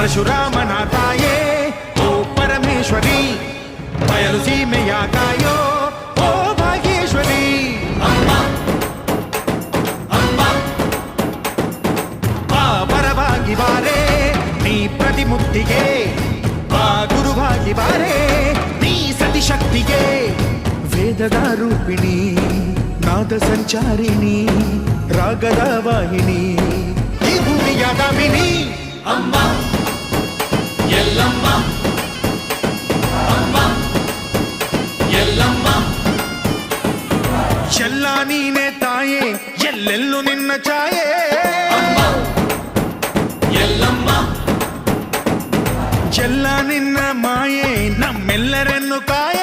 ಪರಶುರಾಮನ ತಾಯೇ ಓ ಪರಮೇಶ್ವರಿ, ಬಯಲು ಸೀಮೆಯ ಕಾಯೋ ಓ ಭಾಗ್ಯೇಶ್ವರಿ. ಬಾ ಪರವಾಗಿ ಬಾರೆ ನೀ ಪ್ರತಿಮುಕ್ತಿಗೆ, ಬಾ ಗುರುವಾಗಿ ಬಾರೆ ನೀ ಸತಿಶಕ್ತಿಗೆ. ವೇದದ ರೂಪಿಣಿ, ನಾದ ಸಂಚಾರಿಣಿ, ರಾಗದ ವಾಹಿನಿ, ಈ ಭೂಮಿಯ ದಾಮಿನಿ. ಅಮ್ಮ ಎಲ್ಲಮ್ಮ, ಅಮ್ಮ ಎಲ್ಲಮ್ಮ, ಎಲ್ಲ ನೀನೆ ತಾಯೇ, ಎಲ್ಲೆಲ್ಲೂ ನಿನ್ನ ಛಾಯೆ. ಅಮ್ಮ ಎಲ್ಲಮ್ಮ, ಎಲ್ಲ ನಿನ್ನ ಮಾಯೆ, ನಮ್ಮೆಲ್ಲರನ್ನು ಕಾಯೆ.